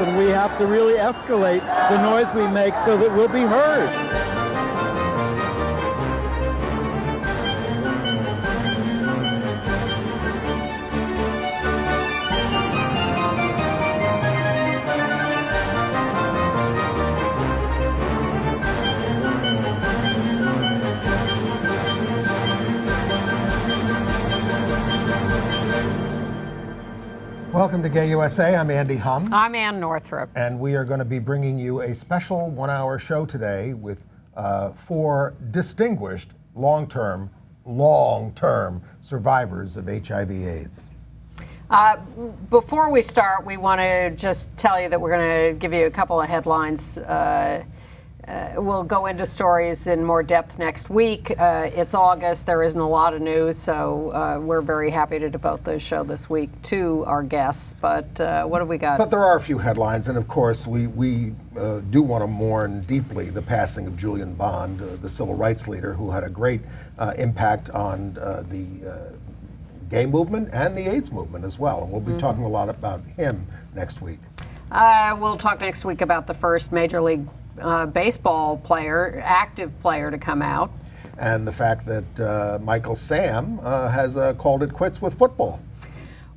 and we have to really escalate the noise we make so that we'll be heard. Welcome to Gay USA. I'm Andy Hum. I'm Ann Northrup. And we are going to be bringing you a special one-hour show today with 4 distinguished long-term survivors of HIV/AIDS. Before we start, we want to just tell you that we're going to give you a couple of headlines. We'll go into stories in more depth next week. It's August. There isn't a lot of news, so we're very happy to devote the show this week to our guests. But what have we got? But there are a few headlines, and of course, we do want to mourn deeply the passing of Julian Bond, the civil rights leader who had a great impact on the gay movement and the AIDS movement as well. And we'll be talking a lot about him next week. We'll talk next week about the first Major League baseball player, active player, to come out. And the fact that Michael Sam has called it quits with football.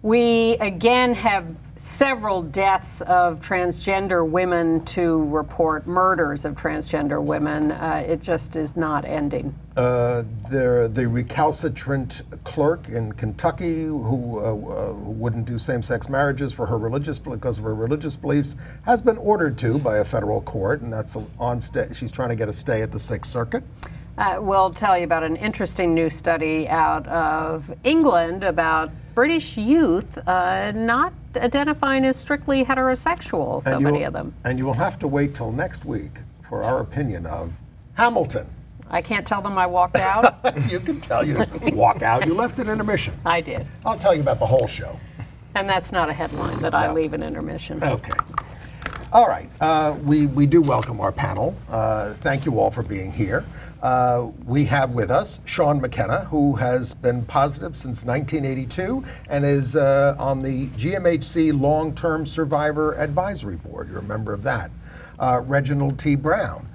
We again have several deaths of transgender women to report, murders of transgender women. It just is not ending. The recalcitrant clerk in Kentucky who wouldn't do same-sex marriages because of her religious beliefs has been ordered to by a federal court, and that's she's trying to get a stay at the Sixth Circuit. We'll tell you about an interesting new study out of England about British youth not identifying as strictly heterosexual, so many of them. And you will have to wait till next week for our opinion of Hamilton. I can't tell them I walked out? You can tell. You didn't walk out. You left an intermission. I did. I'll tell you about the whole show. And that's not a headline that I leave an intermission. Okay. All right. We do welcome our panel. Thank you all for being here. We have with us Sean McKenna, who has been positive since 1982 and is on the GMHC Long-Term Survivor Advisory Board. You're a member of that. Reginald T. Brown,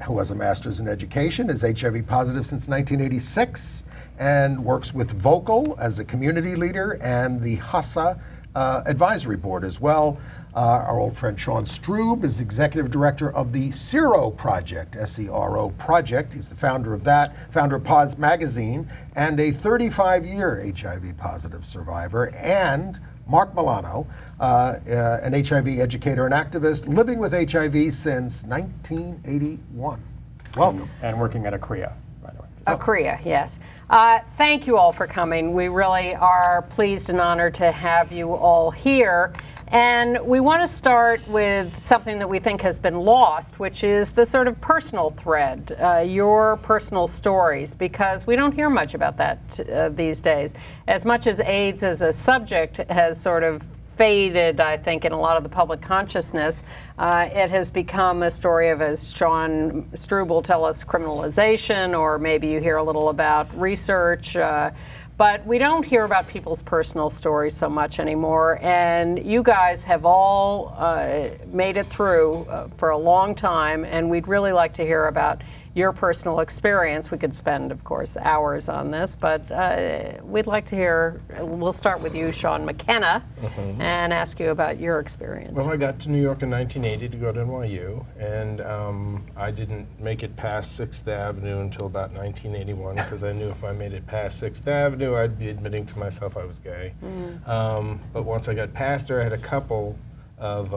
who has a master's in education, is HIV positive since 1986 and works with Vocal as a community leader and the HASA Advisory Board as well. Our old friend Sean Strube is the executive director of the SERO Project, S-E-R-O Project. He's the founder of that, founder of Pause Magazine, and a 35-year HIV positive survivor. And Mark Milano, an HIV educator and activist, living with HIV since 1981. Welcome. And working at ACREA, by the way. ACREA, yes. Thank you all for coming. We really are pleased and honored to have you all here. And we want to start with something that we think has been lost, which is the sort of personal thread, your personal stories, because we don't hear much about that these days. As much as AIDS as a subject has sort of faded, I think, in a lot of the public consciousness, it has become a story of, as Sean Strube will tell us, criminalization, or maybe you hear a little about research. But we don't hear about people's personal stories so much anymore, and you guys have all made it through for a long time, and we'd really like to hear about your personal experience. We could spend, of course, hours on this, but we'd like to hear, we'll start with you, Sean McKenna, and ask you about your experience. Well, I got to New York in 1980 to go to NYU, and I didn't make it past 6th Avenue until about 1981, because I knew if I made it past 6th Avenue, I'd be admitting to myself I was gay. But once I got past there, I had a couple of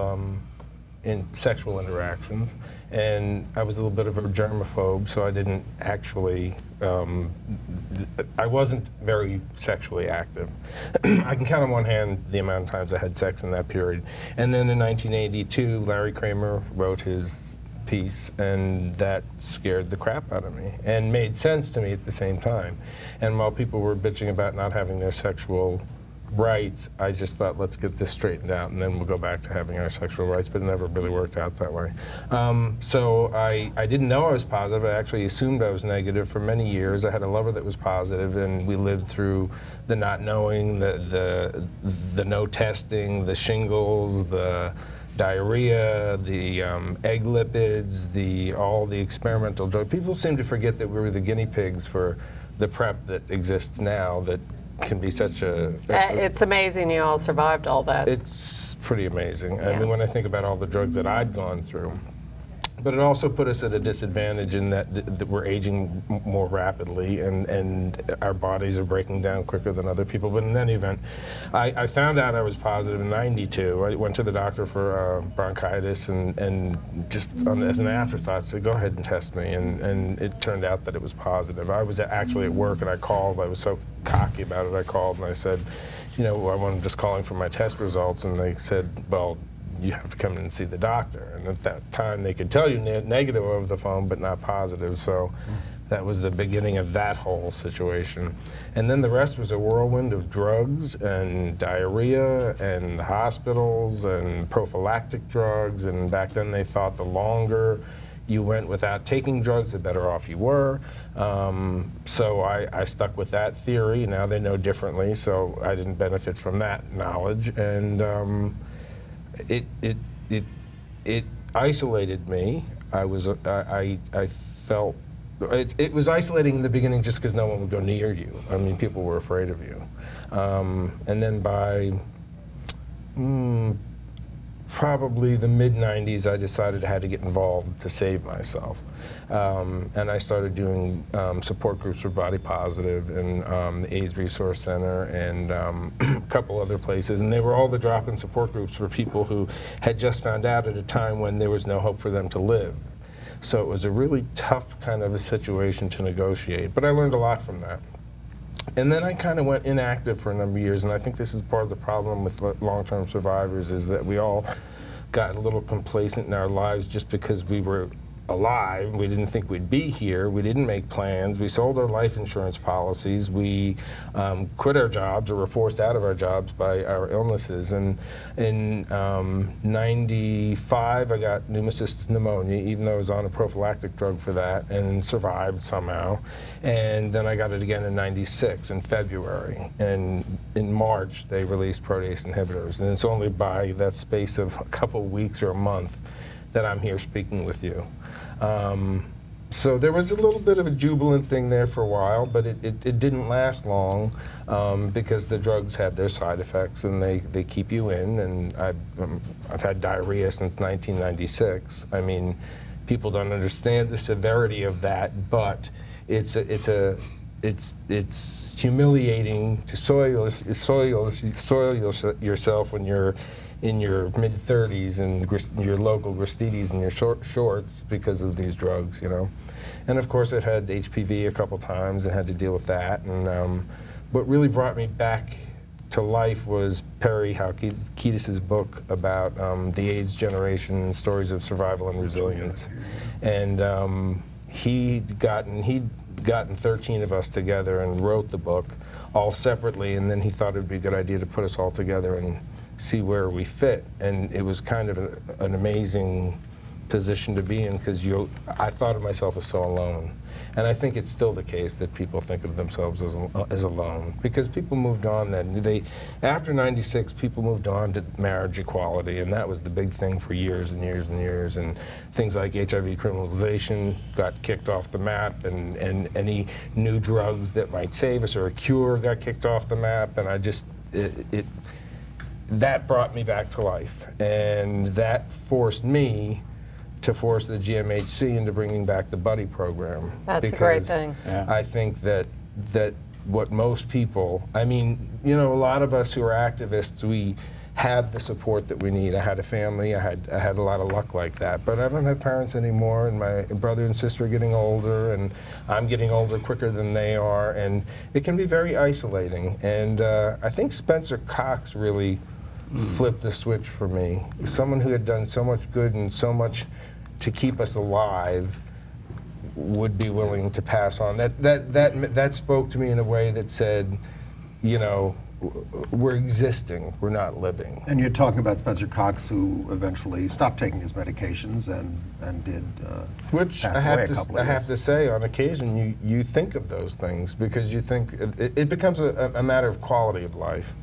sexual interactions, and I was a little bit of a germaphobe, so I didn't actually, I wasn't very sexually active. I can count on one hand the amount of times I had sex in that period. And then in 1982, Larry Kramer wrote his piece, and that scared the crap out of me and made sense to me at the same time. And while people were bitching about not having their sexual rights, I just thought, let's get this straightened out, and then we'll go back to having our sexual rights, but it never really worked out that way. So I didn't know I was positive. I actually assumed I was negative for many years. I had a lover that was positive, and we lived through the not knowing, the no testing, the shingles, the diarrhea, the egg lipids, all the experimental drugs. People seem to forget that we were the guinea pigs for the PrEP that exists now that can be such a... It's amazing you all survived all that. It's pretty amazing. Yeah. I mean, when I think about all the drugs that I'd gone through. But it also put us at a disadvantage in that we're aging more rapidly and our bodies are breaking down quicker than other people. But in any event, I found out I was positive in '92. I went to the doctor for bronchitis and just as an afterthought said, go ahead and test me. And it turned out that it was positive. I was actually at work and I called. I was so cocky about it. I called and I said, you know, I'm just calling for my test results. And they said, well, you have to come in and see the doctor. And at that time, they could tell you negative over the phone, but not positive. So that was the beginning of that whole situation. And then the rest was a whirlwind of drugs and diarrhea and hospitals and prophylactic drugs. And back then, they thought the longer you went without taking drugs, the better off you were. So I stuck with that theory. Now they know differently, so I didn't benefit from that knowledge. And it isolated me. I felt it was isolating in the beginning just because no one would go near you. I mean, people were afraid of you. And then by probably the mid-90s, I decided I had to get involved to save myself. And I started doing support groups for Body Positive and the AIDS Resource Center and a couple other places. And they were all the drop-in support groups for people who had just found out at a time when there was no hope for them to live. So it was a really tough kind of a situation to negotiate. But I learned a lot from that. And then I kind of went inactive for a number of years, and I think this is part of the problem with long-term survivors is that we all got a little complacent in our lives just because we were alive. We didn't think we'd be here. We didn't make plans. We sold our life insurance policies. We quit our jobs or were forced out of our jobs by our illnesses. And in '95, I got pneumocystis pneumonia, even though I was on a prophylactic drug for that, and survived somehow. And then I got it again in '96 in February. And in March, they released protease inhibitors. And it's only by that space of a couple weeks or a month that I'm here speaking with you. So there was a little bit of a jubilant thing there for a while, but it didn't last long because the drugs had their side effects and they keep you in. And I've had diarrhea since 1996. I mean, people don't understand the severity of that, but it's humiliating to soil yourself when you're in your mid-30s and your local Gristedes and your shorts because of these drugs, you know. And of course, I've had HPV a couple times and had to deal with that. And what really brought me back to life was Perry Halkitis' book about the AIDS generation, stories of survival and resilience. And he'd gotten 13 of us together and wrote the book all separately, and then he thought it would be a good idea to put us all together and see where we fit. And it was kind of an amazing position to be in because I thought of myself as so alone. And I think it's still the case that people think of themselves as alone because people moved on then. After '96, people moved on to marriage equality, and that was the big thing for years and years and years. And things like HIV criminalization got kicked off the map, and any new drugs that might save us or a cure got kicked off the map. And I just, that brought me back to life, and that forced me to force the GMHC into bringing back the buddy program. That's a great thing. Yeah. I think that what most people, I mean, you know, a lot of us who are activists, we have the support that we need. I had a family, I had a lot of luck like that, but I don't have parents anymore, and my brother and sister are getting older, and I'm getting older quicker than they are, and it can be very isolating. And I think Spencer Cox really flipped the switch for me. Someone who had done so much good and so much to keep us alive would be willing to pass on. That spoke to me in a way that said, you know, we're existing, we're not living. And you're talking about Spencer Cox, who eventually stopped taking his medications and did Which pass away a couple of years. I have to say, on occasion, you think of those things because you think it becomes a matter of quality of life.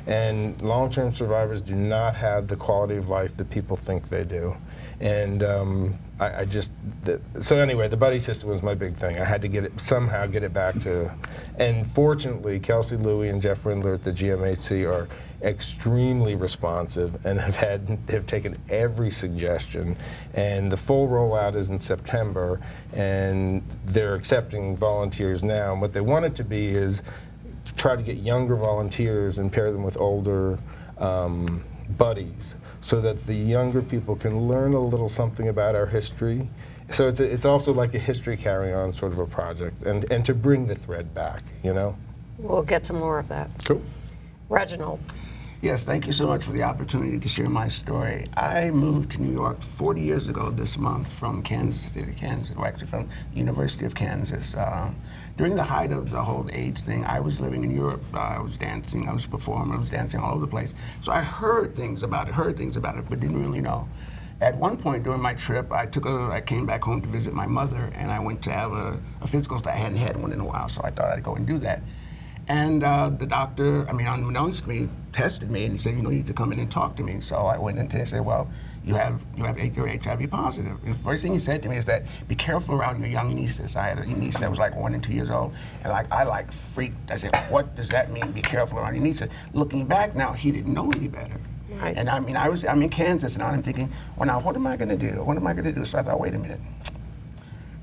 And long-term survivors do not have the quality of life that people think they do. And so anyway, the buddy system was my big thing. I had to somehow get it back to, and fortunately, Kelsey Louie and Jeff Rindler at the GMHC are extremely responsive and have taken every suggestion. And the full rollout is in September, and they're accepting volunteers now. And what they want it to be is to try to get younger volunteers and pair them with older buddies, so that the younger people can learn a little something about our history. So it's also like a history carry-on sort of a project, and to bring the thread back, you know? We'll get to more of that. Cool. Reginald. Yes, thank you so much for the opportunity to share my story. I moved to New York 40 years ago this month from Kansas City, Kansas, or actually from the University of Kansas. During the height of the whole AIDS thing, I was living in Europe. I was dancing, I was performing, I was dancing all over the place. So I heard things about it, but didn't really know. At one point during my trip, I came back home to visit my mother, and I went to have a physical. I hadn't had one in a while, so I thought I'd go and do that. And the doctor, unbeknownst to me, tested me and he said, you need to come in and talk to me. So I went in and said, well, you're HIV positive. And the first thing he said to me is that, be careful around your young nieces. I had a niece that was like 1 and 2 years old, and I freaked. I said, what does that mean, be careful around your nieces? Looking back now, he didn't know any better. Right. And I'm in Kansas, and I'm thinking, well, now what am I going to do? What am I going to do? So I thought, wait a minute.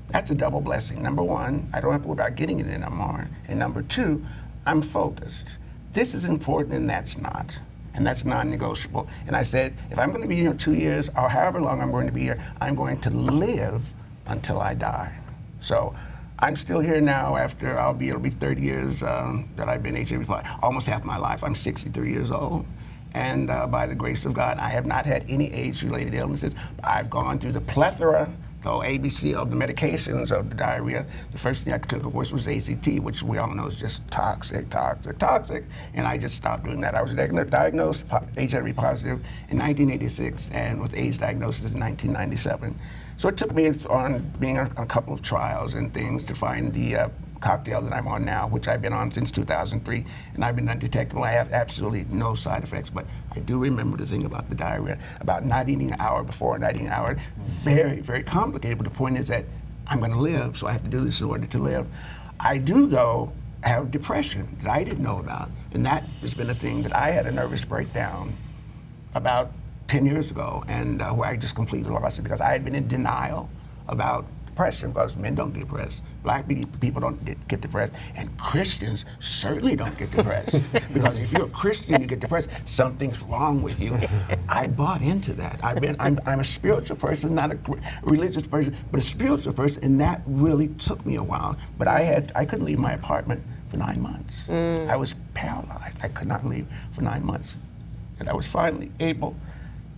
That's a double blessing. Number one, I don't have to worry about getting it anymore. And number two, I'm focused. This is important and that's not. And that's non-negotiable. And I said, if I'm going to be here 2 years or however long I'm going to be here, I'm going to live until I die. So I'm still here now after it'll be 30 years that I've been HIV positive, almost half my life. I'm 63 years old. And by the grace of God, I have not had any AIDS-related illnesses. I've gone through the plethora, the ABC of the medications of the diarrhea. The first thing I took, of course, was ACT, which we all know is just toxic. And I just stopped doing that. I was diagnosed HIV positive in 1986 and with AIDS diagnosis in 1997. So it took me on being on a couple of trials and things to find the cocktail that I'm on now, which I've been on since 2003, and I've been undetectable. I have absolutely no side effects, but I do remember the thing about the diarrhea, about not eating an hour before, not eating an hour. Very, very complicated, but the point is that I'm going to live, so I have to do this in order to live. I do, though, have depression that I didn't know about, and that has been a thing that I had a nervous breakdown about 10 years ago, and where I just completely lost it because I had been in denial about depression, because men don't get depressed, black people don't get depressed, and Christians certainly don't get depressed. Because if you're a Christian, you get depressed, something's wrong with you. I bought into that. I'm a spiritual person, not a religious person, but a spiritual person, and that really took me a while. But I couldn't leave my apartment for 9 months. I was paralyzed. I could not leave for 9 months. And I was finally able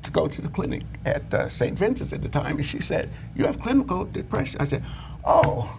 to go to the clinic at St. Vincent's at the time, and she said, you have clinical depression. I said, oh.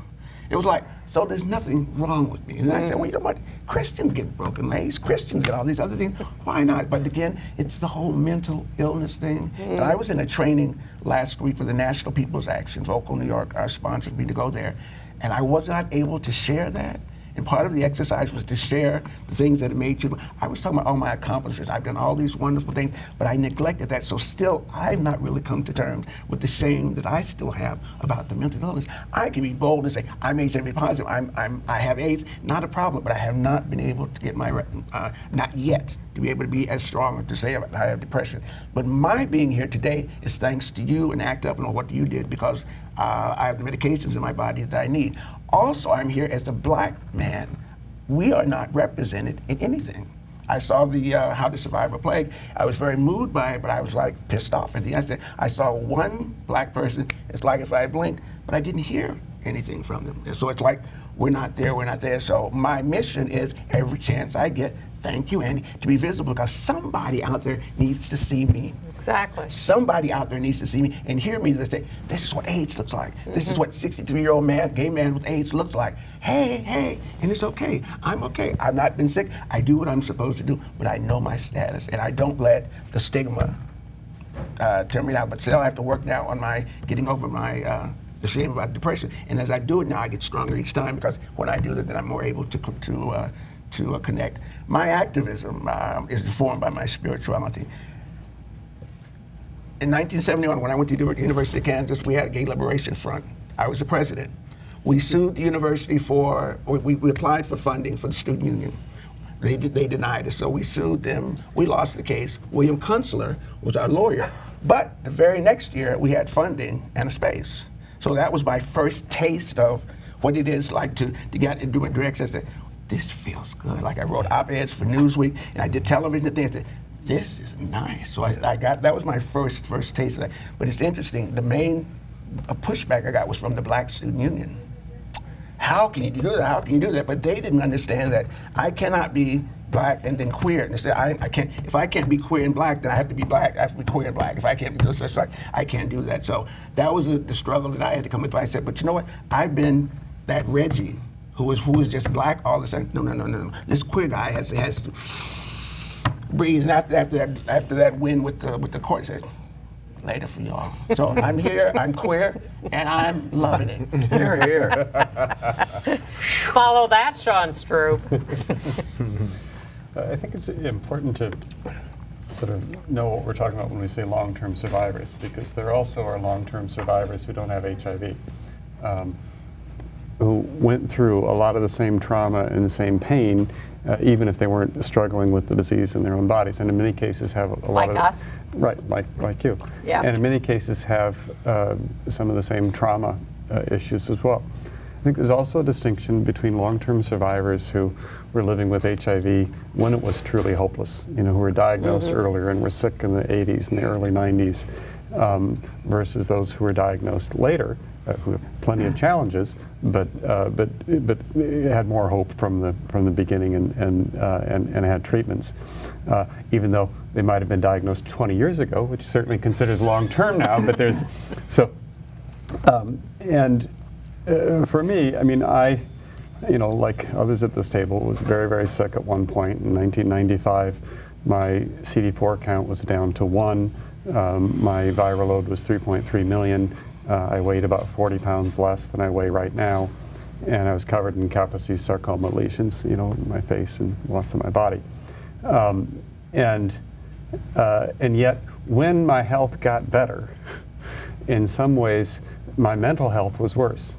It was like, so there's nothing wrong with me. And I said, well, you know what? Christians get broken legs. Christians get all these other things. Why not? But again, it's the whole mental illness thing. And I was in a training last week for the National People's Action. Vocal New York sponsored me to go there. And I was not able to share that. And part of the exercise was to share the things that have made you. I was talking about all my accomplishments. I've done all these wonderful things, but I neglected that. So still, I've not really come to terms with the shame that I still have about the mental illness. I can be bold and say, I'm HIV positive, I have AIDS, not a problem, but I have not been able to get not yet, to be able to be as strong to say I have depression. But my being here today is thanks to you and ACT UP and what you did, because I have the medications in my body that I need. Also, I'm here as a black man. We are not represented in anything. I saw the How to Survive a Plague. I was very moved by it, but I was like pissed off at the end. I said, I saw one black person, it's like if I blinked, but I didn't hear anything from them. And so it's like, we're not there. So my mission is every chance I get, thank you, Andy, to be visible, because somebody out there needs to see me. Exactly. Somebody out there needs to see me and hear me to say, this is what AIDS looks like. This is what 63-year-old man, gay man with AIDS looks like. Hey, and it's okay. I'm okay. I've not been sick. I do what I'm supposed to do, but I know my status, and I don't let the stigma turn me down. But still, I have to work now on my getting over my the shame about depression. And as I do it now, I get stronger each time, because when I do that, then I'm more able to to connect. My activism is informed by my spirituality. In 1971, when I went to the University of Kansas, we had a gay liberation front. I was the president. We sued the university we applied for funding for the student union. They denied us, so we sued them. We lost the case. William Kunstler was our lawyer. But the very next year, we had funding and a space. So that was my first taste of what it is like to get into a direct sense that this feels good. Like I wrote op-eds for Newsweek, and I did television things. This is nice. So that was my first taste of that. But it's interesting, the main pushback I got was from the Black Student Union. How can you do that? How can you do that? But they didn't understand that I cannot be black and then queer. And they said, I can't, if I can't be queer and black, then I have to be black. I have to be queer and black. If I can't be just like, I can't do that. So that was the struggle that I had to come into. I said, but you know what? I've been that Reggie who was just black all of a sudden. No. This queer guy has to breathe. And after that win with the court, said, later for y'all. So I'm here, I'm queer, and I'm loving it. Here, here. Follow that, Sean Stroop. I think it's important to sort of know what we're talking about when we say long-term survivors, because there also are long-term survivors who don't have HIV, who went through a lot of the same trauma and the same pain, even if they weren't struggling with the disease in their own bodies, and in many cases have a lot of... Like us? Right, like you. Yeah. And in many cases have some of the same trauma issues as well. I think there's also a distinction between long-term survivors who were living with HIV when it was truly hopeless, you know, who were diagnosed earlier and were sick in the 80s and the early 90s, versus those who were diagnosed later, who have plenty of challenges, but had more hope from the beginning and had treatments, even though they might have been diagnosed 20 years ago, which certainly considers long-term now. But there's so for me, I mean, you know, like others at this table, was very, very sick at one point. In 1995, my CD4 count was down to 1. My viral load was 3.3 million. I weighed about 40 pounds less than I weigh right now, and I was covered in Kaposi sarcoma lesions, you know, in my face and lots of my body. And yet, when my health got better, in some ways, my mental health was worse.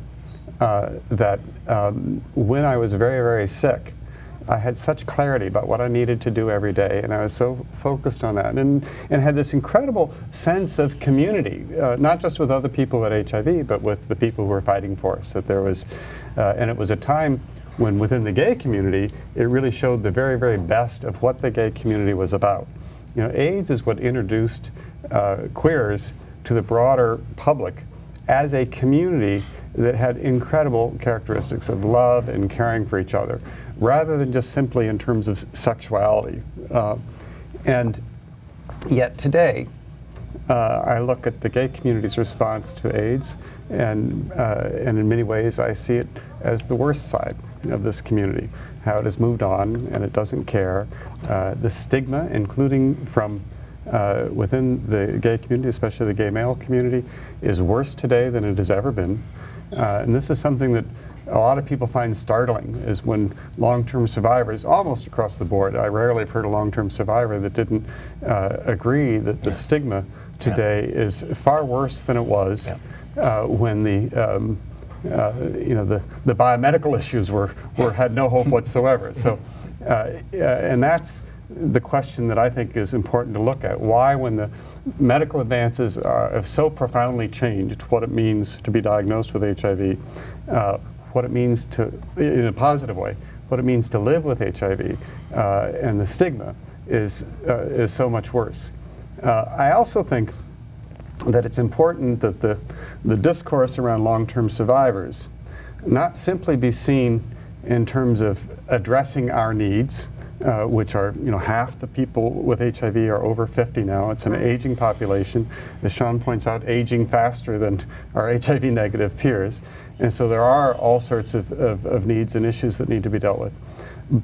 When I was very, very sick, I had such clarity about what I needed to do every day, and I was so focused on that, and had this incredible sense of community, not just with other people with HIV, but with the people who were fighting for us. That there was, and it was a time when within the gay community, it really showed the very, very best of what the gay community was about. You know, AIDS is what introduced queers to the broader public as a community that had incredible characteristics of love and caring for each other, rather than just simply in terms of sexuality. And yet today, I look at the gay community's response to AIDS, and in many ways I see it as the worst side of this community, how it has moved on and it doesn't care. The stigma, including from within the gay community, especially the gay male community, is worse today than it has ever been. And this is something that a lot of people find startling, is when long-term survivors, almost across the board, I rarely have heard a long-term survivor that didn't agree that the stigma today is far worse than it was when the you know, the biomedical issues had no hope whatsoever. So, and that's the question that I think is important to look at. Why, when the medical advances have so profoundly changed what it means to be diagnosed with HIV, what it means to, in a positive way, what it means to live with HIV, and the stigma is so much worse. I also think that it's important that the discourse around long-term survivors not simply be seen in terms of addressing our needs, which are, you know, half the people with HIV are over 50 now. It's an aging population, as Sean points out, aging faster than our HIV negative peers. And so there are all sorts of needs and issues that need to be dealt with.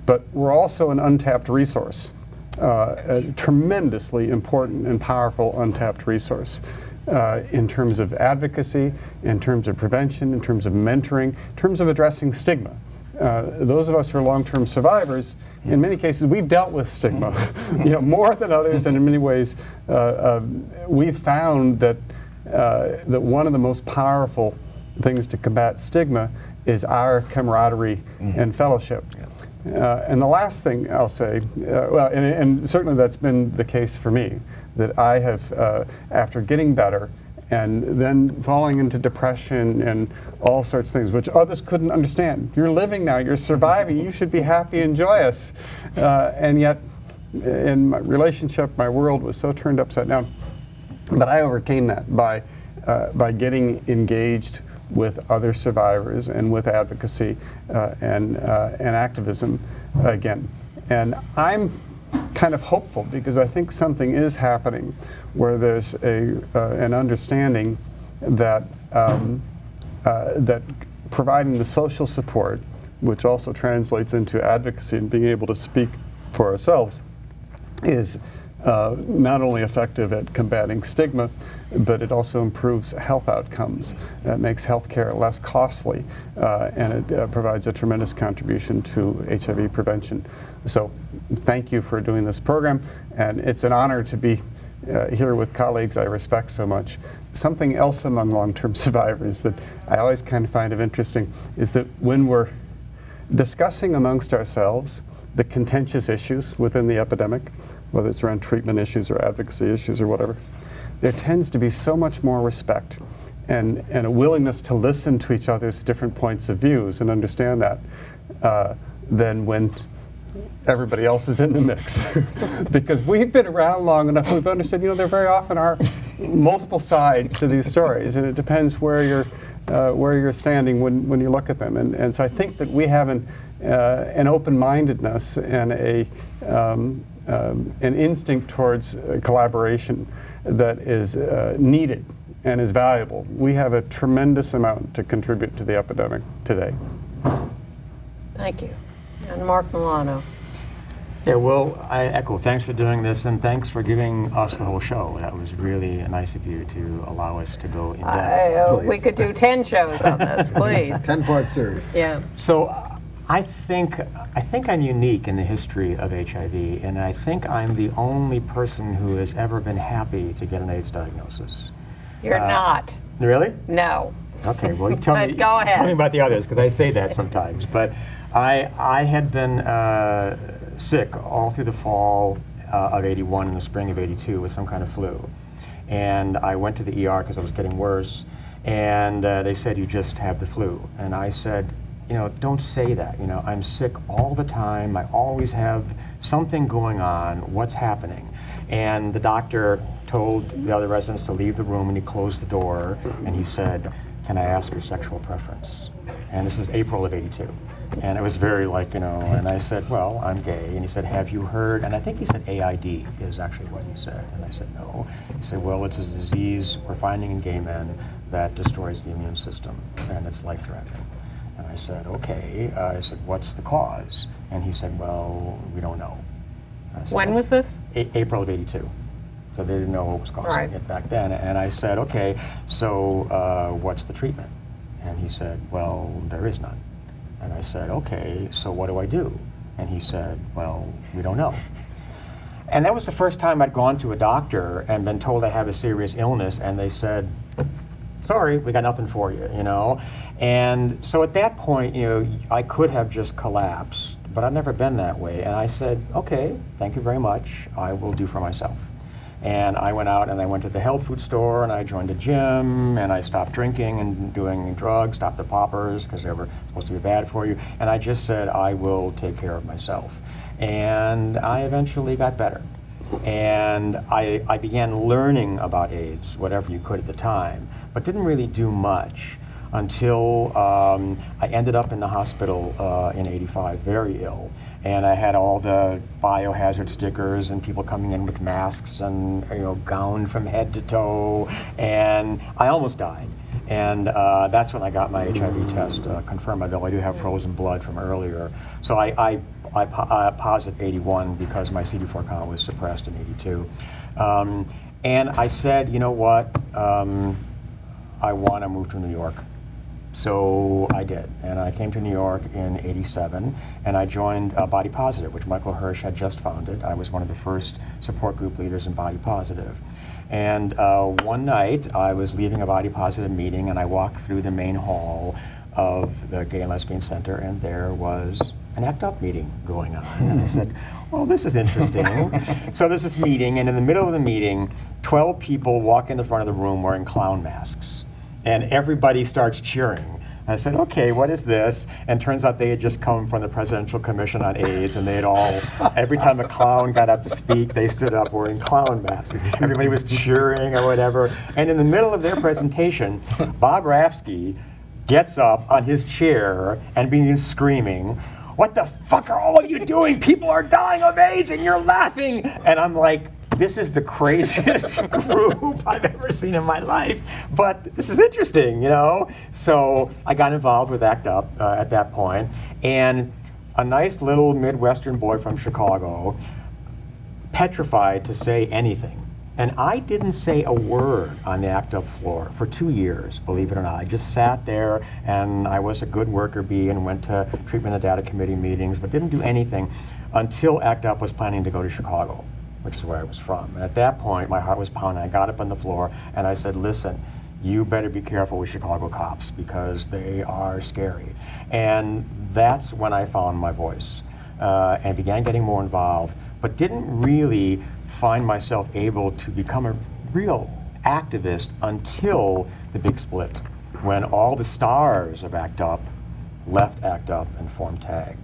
But we're also an untapped resource, a tremendously important and powerful untapped resource. In terms of advocacy, in terms of prevention, in terms of mentoring, in terms of addressing stigma. those of us who are long-term survivors, in many cases, we've dealt with stigma, more than others, and in many ways, we've found that that one of the most powerful things to combat stigma is our camaraderie and fellowship. And the last thing I'll say, and certainly that's been the case for me, that I have, after getting better, and then falling into depression and all sorts of things, which others couldn't understand. You're living now, you're surviving, you should be happy and joyous. And yet, in my relationship, my world was so turned upside down. But I overcame that by getting engaged with other survivors and with advocacy and activism again. And I'm kind of hopeful because I think something is happening where there's an understanding that that providing the social support, which also translates into advocacy and being able to speak for ourselves, is not only effective at combating stigma, but it also improves health outcomes. It makes healthcare less costly, and it provides a tremendous contribution to HIV prevention. So thank you for doing this program, and it's an honor to be here with colleagues I respect so much. Something else among long-term survivors that I always kind of find interesting is that when we're discussing amongst ourselves the contentious issues within the epidemic, whether it's around treatment issues or advocacy issues or whatever, there tends to be so much more respect and a willingness to listen to each other's different points of views and understand that than when everybody else is in the mix. Because we've been around long enough, we've understood, there very often are multiple sides to these stories, and it depends where you're standing when you look at them. And so I think that we have an open-mindedness and an instinct towards collaboration that is needed and is valuable. We have a tremendous amount to contribute to the epidemic today. Thank you. And Mark Milano. Yeah, well, I echo. Thanks for doing this, and thanks for giving us the whole show. That was really nice of you to allow us to go in depth. We could do 10 shows on this, please. 10-part series. Yeah. So I think I'm unique in the history of HIV, and I think I'm the only person who has ever been happy to get an AIDS diagnosis. You're not. Really? No. Okay, well, you tell me. Go ahead. Tell me about the others, because I say that sometimes. But I had been sick all through the fall of '81 and the spring of '82 with some kind of flu, and I went to the ER because I was getting worse, and they said, you just have the flu, and I said, don't say that. I'm sick all the time. I always have something going on. What's happening? And the doctor told the other residents to leave the room, and he closed the door, and he said, can I ask your sexual preference? And this is April of '82. And it was very and I said, well, I'm gay. And he said, have you heard? And I think he said AID is actually what he said. And I said, no. He said, well, it's a disease we're finding in gay men that destroys the immune system, and it's life-threatening. And I said, okay. I said, what's the cause? And he said, well, we don't know. Said, When was this? April of '82. So they didn't know what was causing it back then. And I said, okay, so what's the treatment? And he said, well, there is none. And I said, okay, so what do I do? And he said, well, we don't know. And that was the first time I'd gone to a doctor and been told I have a serious illness, and they said, sorry, we got nothing for you, And so at that point, I could have just collapsed, but I've never been that way. And I said, okay, thank you very much. I will do for myself. And I went out and I went to the health food store, and I joined a gym, and I stopped drinking and doing drugs, stopped the poppers because they were supposed to be bad for you. And I just said, I will take care of myself. And I eventually got better. And I began learning about AIDS, whatever you could at the time, but didn't really do much until I ended up in the hospital in '85, very ill. And I had all the biohazard stickers and people coming in with masks and gowned from head to toe, and I almost died. And that's when I got my HIV test confirmed, although I do have frozen blood from earlier. So I posit 81 because my CD4 count was suppressed in '82. And I said, you know what, I want to move to New York. So I did, and I came to New York in '87, and I joined Body Positive, which Michael Hirsch had just founded. I was one of the first support group leaders in Body Positive. And one night, I was leaving a Body Positive meeting, and I walked through the main hall of the Gay and Lesbian Center, and there was an ACT UP meeting going on. And I said, well, this is interesting. So there's this meeting, and in the middle of the meeting, 12 people walk in the front of the room wearing clown masks. And everybody starts cheering. I said, okay, what is this? And turns out they had just come from the Presidential Commission on AIDS, and they had all, every time a clown got up to speak, they stood up wearing clown masks. Everybody was cheering or whatever. And in the middle of their presentation, Bob Rafsky gets up on his chair and begins screaming, what the fuck are all of you doing? People are dying of AIDS and you're laughing. And I'm like, this is the craziest group I've ever seen in my life, but this is interesting, you know? So I got involved with ACT UP at that point, and a nice little Midwestern boy from Chicago, petrified to say anything. And I didn't say a word on the ACT UP floor for 2 years, believe it or not. I just sat there, and I was a good worker bee and went to treatment and data committee meetings, but didn't do anything until ACT UP was planning to go to Chicago, which is where I was from. And at that point, my heart was pounding. I got up on the floor and I said, listen, you better be careful with Chicago cops because they are scary. And that's when I found my voice and began getting more involved, but didn't really find myself able to become a real activist until the big split, when all the stars of ACT UP left ACT UP and formed TAG.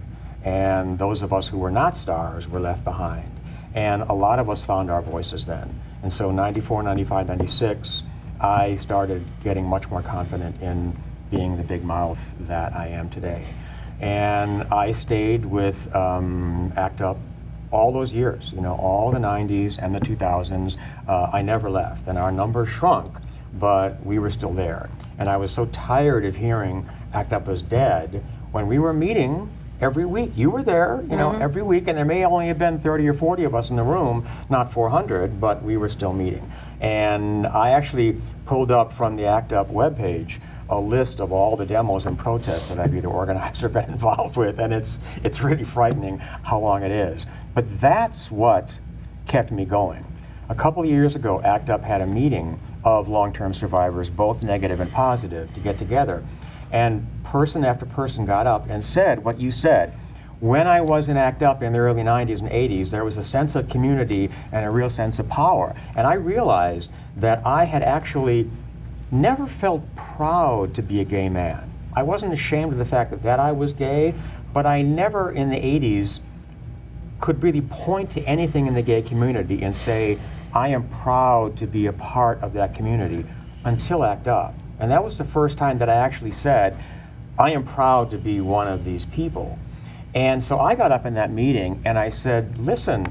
And those of us who were not stars were left behind. And a lot of us found our voices then. And so 94, 95, 96, I started getting much more confident in being the big mouth that I am today. And I stayed with ACT UP all those years, you know, all the 90s and the 2000s. I never left, and our numbers shrunk, but we were still there. And I was so tired of hearing ACT UP was dead when we were meeting every week. You were there, you know, every week, and there may only have been 30 or 40 of us in the room, not 400, but we were still meeting. And I actually pulled up from the ACT UP webpage a list of all the demos and protests that I've either organized or been involved with, and it's really frightening how long it is. But that's what kept me going. A couple of years ago, ACT UP had a meeting of long-term survivors, both negative and positive, to get together. And person after person got up and said what you said. When I was in ACT UP in the early 90s and 80s, there was a sense of community and a real sense of power. And I realized that I had actually never felt proud to be a gay man. I wasn't ashamed of the fact that I was gay, but I never in the 80s could really point to anything in the gay community and say, I am proud to be a part of that community, until ACT UP. And that was the first time that I actually said, I am proud to be one of these people. And so I got up in that meeting and I said, listen,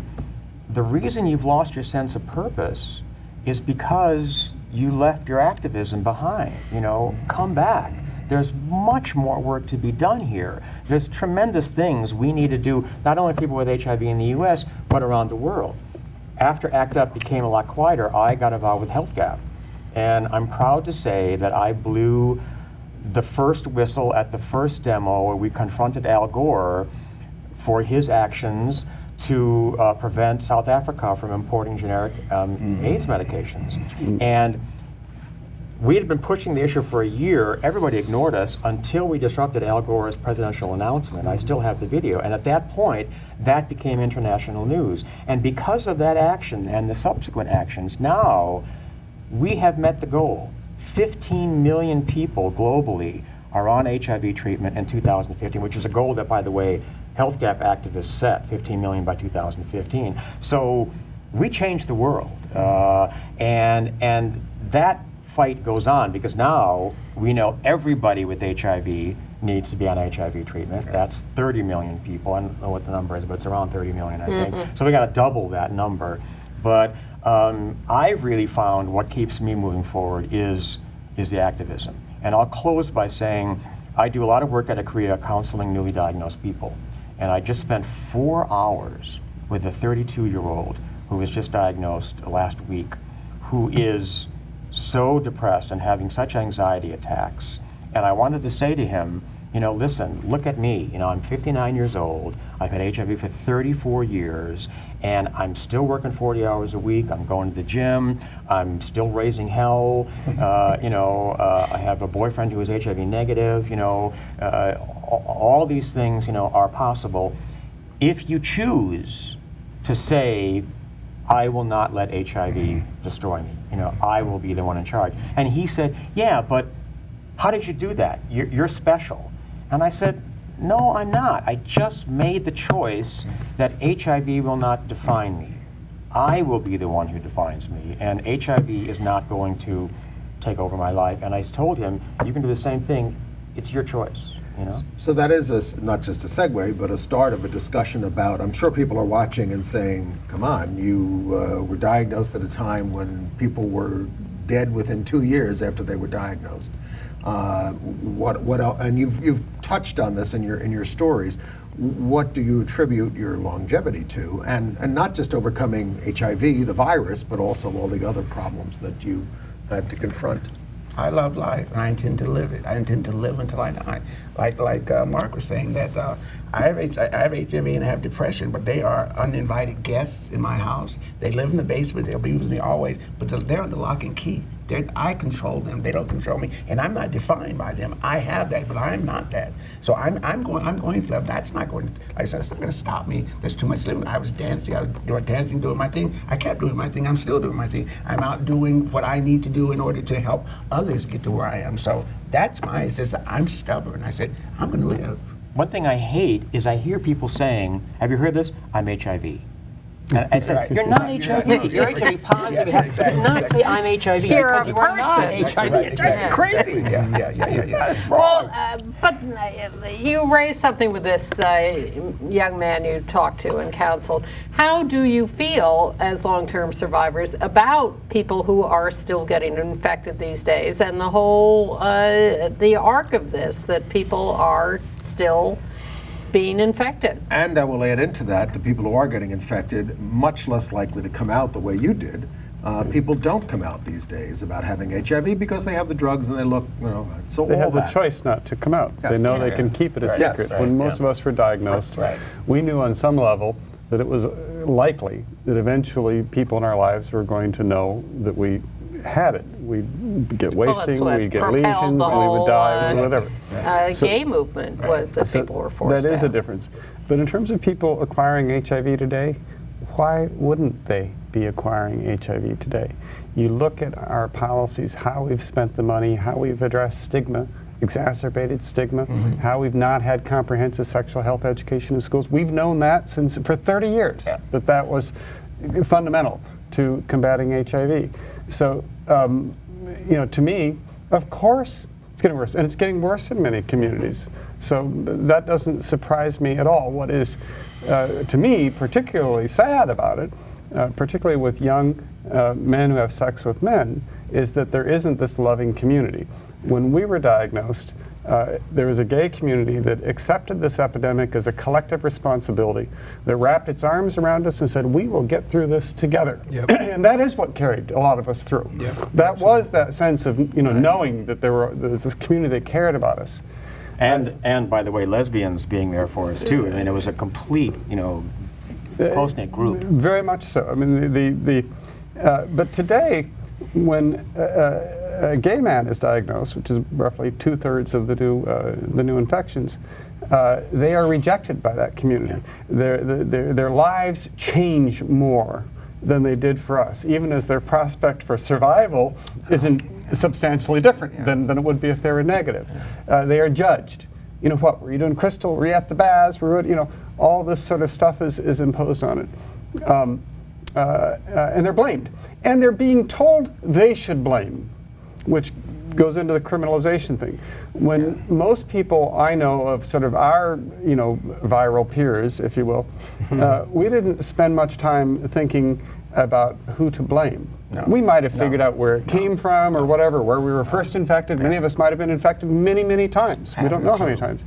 the reason you've lost your sense of purpose is because you left your activism behind. You know, come back. There's much more work to be done here. There's tremendous things we need to do, not only for people with HIV in the US, but around the world. After ACT UP became a lot quieter, I got involved with Health Gap. And I'm proud to say that I blew the first whistle at the first demo where we confronted Al Gore for his actions to prevent South Africa from importing generic AIDS medications. And we had been pushing the issue for a year. Everybody ignored us until we disrupted Al Gore's presidential announcement. I still have the video. And at that point, that became international news. And because of that action and the subsequent actions, now we have met the goal. 15 million people globally are on HIV treatment in 2015, which is a goal that, by the way, Health Gap activists set, 15 million by 2015. So we changed the world. And that fight goes on because now we know everybody with HIV needs to be on HIV treatment. That's 30 million people. I don't know what the number is, but it's around 30 million, I think. So we got to double that number. But I've really found what keeps me moving forward is the activism. And I'll close by saying I do a lot of work at Korea counseling newly diagnosed people. And I just spent 4 hours with a 32-year-old who was just diagnosed last week, who is so depressed and having such anxiety attacks And I wanted to say to him, you know, listen, look at me. You know, I'm 59 years old. I've had HIV for 34 years, and I'm still working 40 hours a week. I'm going to the gym. I'm still raising hell. You know, I have a boyfriend who is HIV negative. You know, all these things, you know, are possible if you choose to say, I will not let HIV destroy me. You know, I will be the one in charge. And he said, yeah, but how did you do that? You're special. And I said, no, I'm not. I just made the choice that HIV will not define me. I will be the one who defines me, and HIV is not going to take over my life. And I told him, you can do the same thing. It's your choice. You know? So that is not just a segue, but a start of a discussion about, I'm sure people are watching and saying, come on, you were diagnosed at a time when people were dead within 2 years after they were diagnosed. What else? And you've touched on this in your stories. What do you attribute your longevity to? And not just overcoming HIV, the virus, but also all the other problems that you had to confront. I love life, and I intend to live it. I intend to live until I die. Like Mark was saying, that I have HIV and have depression, but they are uninvited guests in my house. They live in the basement. They'll be with me always, but they're under lock and key. I control them. They don't control me, and I'm not defined by them. I have that, but I'm not that. So I'm going to live. That's not going to, like I said, it's not going to stop me. There's too much living. I was dancing, doing my thing. I kept doing my thing. I'm still doing my thing. I'm out doing what I need to do in order to help others get to where I am. So that's I'm stubborn. I said, I'm going to live. One thing I hate is I hear people saying, have you heard this? I'm HIV. I said, Right. you're not HIV. You're HIV positive. Yeah, exactly. Do not say I'm HIV. You're a because you are not person. HIV. Right, It drives me crazy. Yeah. That's wrong. But you raised something with this young man you talked to and counseled. How do you feel as long-term survivors about people who are still getting infected these days, and the whole the arc of this, that people are still being infected? And I will add into that, the people who are getting infected, much less likely to come out the way you did. People don't come out these days about having HIV because they have the drugs and they look, you know, so They all have the that. choice not to come out. Yes. They know Yeah. they can keep it a Right. secret. Yes. When Right. most of us were diagnosed, Right. we knew on some level that it was likely that eventually people in our lives were going to know that we had it. We'd get wasting, what we'd get propelled lesions, the and we whole, would die, whatever. So- Gay movement was that people were forced That is a out. difference. But in terms of people acquiring HIV today, why wouldn't they be acquiring HIV today? You look at our policies, how we've spent the money, how we've addressed stigma, exacerbated stigma, how we've not had comprehensive sexual health education in schools. We've known that for 30 years, that was fundamental to combating HIV. So, you know, to me, of course, it's getting worse, and it's getting worse in many communities. So that doesn't surprise me at all. What is, to me, particularly sad about it, particularly with young men who have sex with men, is that there isn't this loving community. When we were diagnosed, there was a gay community that accepted this epidemic as a collective responsibility, that wrapped its arms around us and said, we will get through this together. Yep. And that is what carried a lot of us through. Yep, That was that sense of, you know, knowing that there was this community that cared about us. And by the way, lesbians being there for us too. I mean, it was a complete, you know, close-knit group. Very much so. I mean, but today, when a gay man is diagnosed, which is roughly 2/3 of the new infections, they are rejected by that community. Their lives change more than they did for us, even as their prospect for survival isn't substantially different than it would be if they were negative. They are judged. You know, what, were you doing crystal? Were you at the baths? You know, all this sort of stuff is imposed on it. And they're blamed. And they're being told they should blame, which goes into the criminalization thing. When most people I know of sort of our, you know, viral peers, if you will, we didn't spend much time thinking about who to blame. No. We might have figured out where it came from or whatever, where we were first infected. Many of us might have been infected many, many times. We don't know how many times.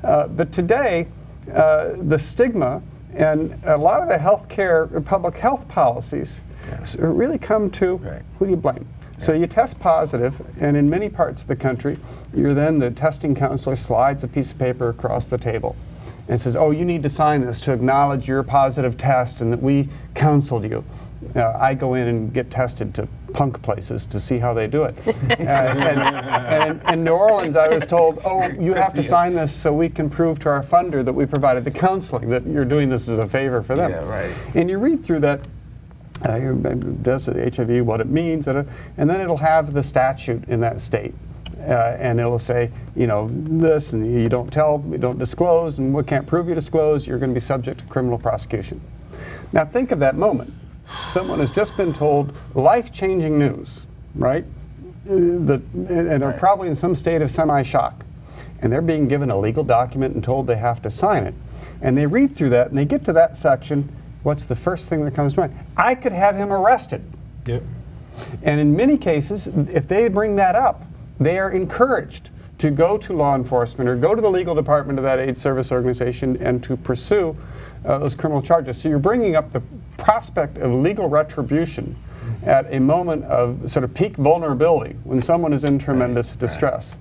But today, the stigma and a lot of the healthcare, public health policies really come to who do you blame? So you test positive, and in many parts of the country, the testing counselor slides a piece of paper across the table and says, oh, you need to sign this to acknowledge your positive test and that we counseled you. I go in and get tested to punk places to see how they do it. And in New Orleans, I was told, oh, you have to sign this so we can prove to our funder that we provided the counseling, that you're doing this as a favor for them. Yeah, right. And you read through that, does the HIV, what it means, and then it'll have the statute in that state. And it'll say, this, and you don't tell, you don't disclose, and we can't prove you disclose, you're going to be subject to criminal prosecution. Now think of that moment. Someone has just been told life-changing news, right? And they're probably in some state of semi-shock. And they're being given a legal document and told they have to sign it. And they read through that, and they get to that section, what's the first thing that comes to mind? I could have him arrested. Yep. And in many cases, if they bring that up, they are encouraged to go to law enforcement or go to the legal department of that AIDS service organization and to pursue those criminal charges. So you're bringing up the prospect of legal retribution at a moment of sort of peak vulnerability when someone is in tremendous distress.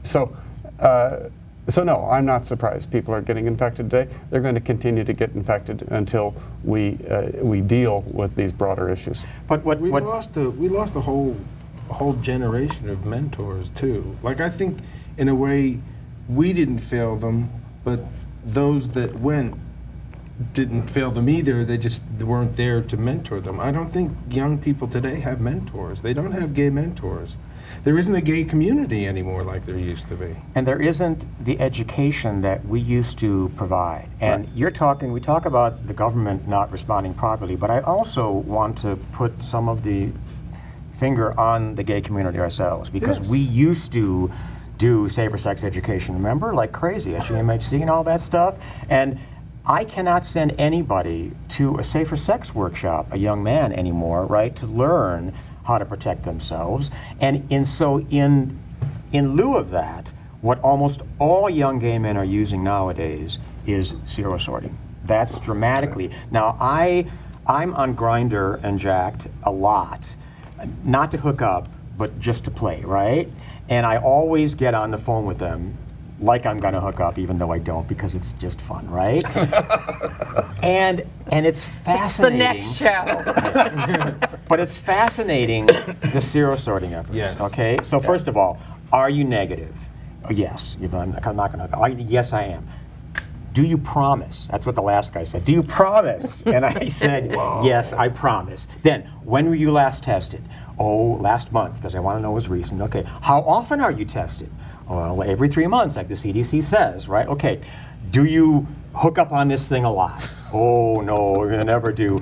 So no, I'm not surprised people are getting infected today. They're going to continue to get infected until we deal with these broader issues. But we lost a whole generation of mentors too. Like, I think in a way we didn't fail them, but those that went didn't fail them either. They just weren't there to mentor them. I don't think young people today have mentors. They don't have gay mentors. There isn't a gay community anymore like there used to be. And there isn't the education that we used to provide. And we talk about the government not responding properly, but I also want to put some of the finger on the gay community ourselves, because we used to do safer sex education, remember, like crazy at GMHC and all that stuff. And I cannot send anybody to a safer sex workshop, a young man anymore, right, to learn how to protect themselves. And in lieu of that, what almost all young gay men are using nowadays is zero sorting. That's dramatically. Now, I'm on Grindr and Jacked a lot, not to hook up, but just to play, right? And I always get on the phone with them like I'm gonna hook up, even though I don't, because it's just fun, right? and it's fascinating. It's the next show. But it's fascinating, the zero sorting efforts. Yes. Okay. So first of all, are you negative? Yes. I'm not gonna hook up. Yes, I am. Do you promise? That's what the last guy said. Do you promise? And I said, yes, I promise. Then, when were you last tested? Oh, last month, because I want to know what's recent. Okay. How often are you tested? Well, every 3 months, like the CDC says, right? Okay. Do you hook up on this thing a lot? Oh, no, we're going to never do.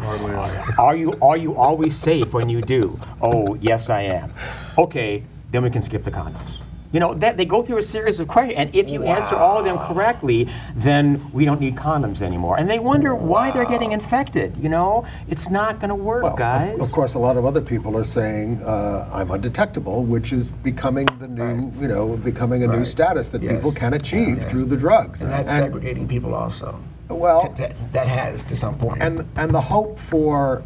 Are you always safe when you do? Oh, yes, I am. Okay, then we can skip the condoms. You know, that they go through a series of questions, and if you answer all of them correctly, then we don't need condoms anymore. And they wonder why they're getting infected. You know, it's not going to work, guys. Of course, a lot of other people are saying I'm undetectable, which is becoming the new, becoming a new status that people can achieve through the drugs. And that's segregating people also. Well, that has to some point. And the hope for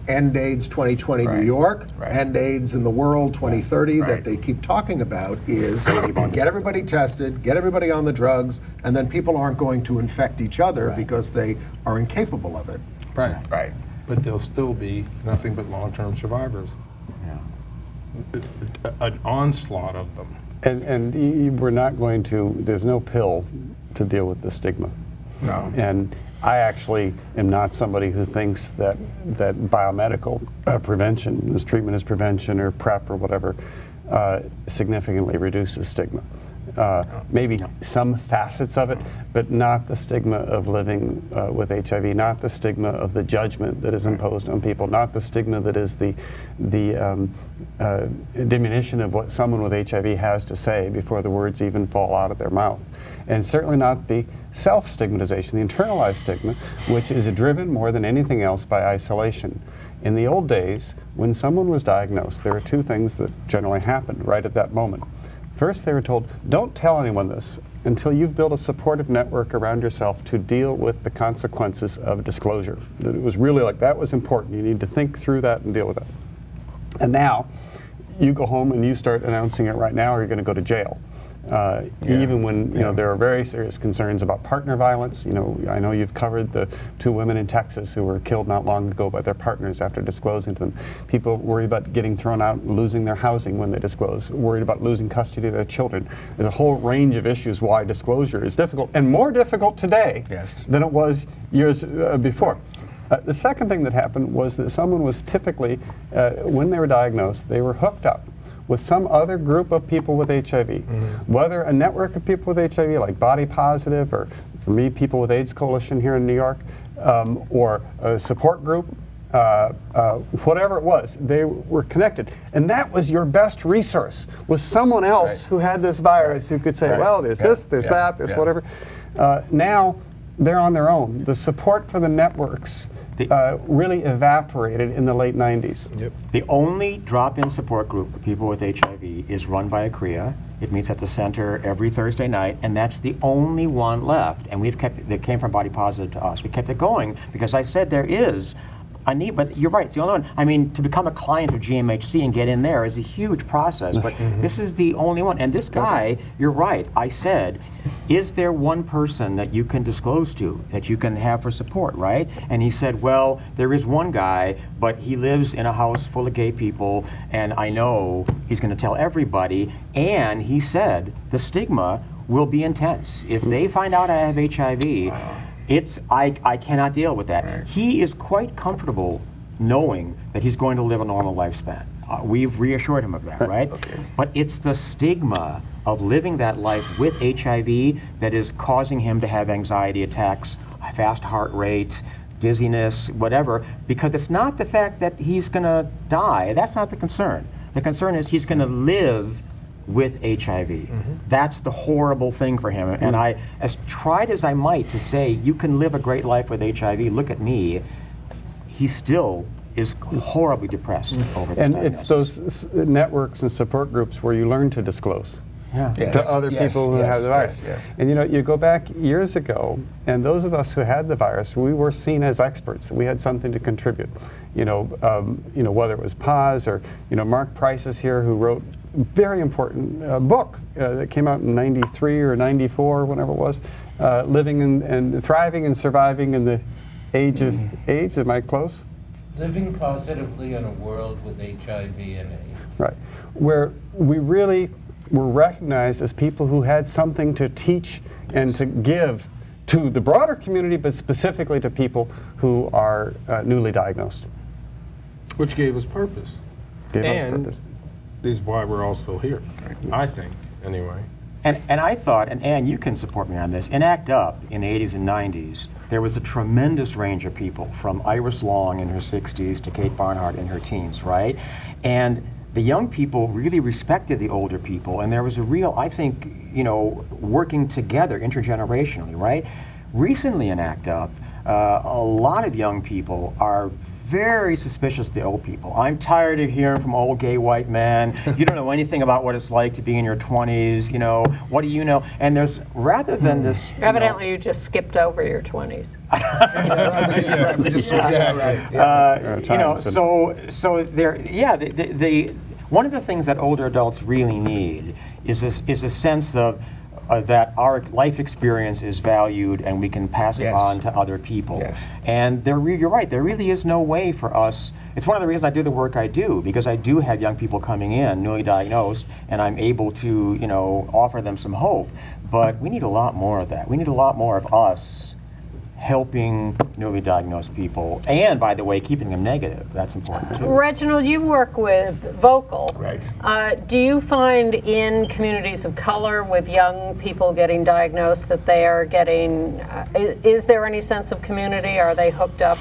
End AIDS 2020 New York, End AIDS in the world 2030 that they keep talking about is get everybody tested, get everybody on the drugs, and then people aren't going to infect each other because they are incapable of it. Right. But they'll still be nothing but long-term survivors. Yeah. An onslaught of them. And we're not going to. There's no pill to deal with the stigma. No. And I actually am not somebody who thinks that biomedical prevention, this treatment as prevention or PrEP or whatever, significantly reduces stigma. Maybe some facets of it, but not the stigma of living with HIV, not the stigma of the judgment that is imposed on people, not the stigma that is the diminution of what someone with HIV has to say before the words even fall out of their mouth. And certainly not the self-stigmatization, the internalized stigma, which is driven more than anything else by isolation. In the old days, when someone was diagnosed, there were two things that generally happened right at that moment. First, they were told, don't tell anyone this until you've built a supportive network around yourself to deal with the consequences of disclosure. That it was really like, that was important. You need to think through that and deal with it. And now, you go home and you start announcing it right now, or you're going to go to jail. Even when there are very serious concerns about partner violence. I know you've covered the 2 women in Texas who were killed not long ago by their partners after disclosing to them. People worry about getting thrown out and losing their housing when they disclose, worried about losing custody of their children. There's a whole range of issues why disclosure is difficult, and more difficult today than it was years before. The second thing that happened was that someone was typically, when they were diagnosed, they were hooked up with some other group of people with HIV, whether a network of people with HIV like Body Positive, or for me, People with AIDS Coalition here in New York, or a support group, whatever it was, they were connected. And that was your best resource, was someone else who had this virus who could say, well, there's this, there's that, there's whatever. Now, they're on their own. The support for the networks really evaporated in the late 90s. The only drop-in support group for people with HIV is run by ACREA. It meets at the center every Thursday night, and that's the only one left. And we've kept that came from Body Positive to us. We kept it going because I said there is a need, but you're right, it's the only one. I mean, to become a client of GMHC and get in there is a huge process, but this is the only one. And this guy, you're right, I said, is there one person that you can disclose to, that you can have for support, right? And he said, well, there is one guy, but he lives in a house full of gay people, and I know he's going to tell everybody. And he said, the stigma will be intense. If they find out I have HIV, I cannot deal with that. He is quite comfortable knowing that he's going to live a normal lifespan. We've reassured him of that, right? But it's the stigma of living that life with HIV that is causing him to have anxiety attacks, fast heart rate, dizziness, whatever, because it's not the fact that he's going to die. That's not the concern. The concern is he's going to live with HIV. That's the horrible thing for him. And I, as tried as I might to say, you can live a great life with HIV, look at me, he still is horribly depressed over this diagnosis. It's those networks and support groups where you learn to disclose to other people who have the virus. And you go back years ago, and those of us who had the virus, we were seen as experts. We had something to contribute. Whether it was Paz or Mark Price is here, who wrote a very important book that came out in '93 or '94, whenever it was, living and thriving and surviving in the age of AIDS. Am I close? Living positively in a world with HIV and AIDS. Right, where we really were recognized as people who had something to teach and to give to the broader community, but specifically to people who are newly diagnosed. Which gave us purpose. Purpose. Is why we're all still here, I think, anyway. And I thought, and Ann, you can support me on this, in ACT UP in the 80s and 90s, there was a tremendous range of people, from Iris Long in her 60s to Kate Barnhart in her teens, right? And the young people really respected the older people, and there was a real, I think, working together intergenerationally, right? Recently in ACT UP, a lot of young people are very suspicious of the old people. I'm tired of hearing from old gay white men, you don't know anything about what it's like to be in your 20s, what do you know? And there's, rather than this... Evidently you just skipped over your 20s. So there, one of the things that older adults really need is a sense of that our life experience is valued and we can pass it on to other people. And you're right, there really is no way for us. It's one of the reasons I do the work I do, because I do have young people coming in, newly diagnosed, and I'm able to, offer them some hope. But we need a lot more of that. We need a lot more of us helping newly diagnosed people, and by the way, keeping them negative. That's important too. Reginald, you work with Vocal. Right. Do you find in communities of color with young people getting diagnosed that they are getting, is there any sense of community? Are they hooked up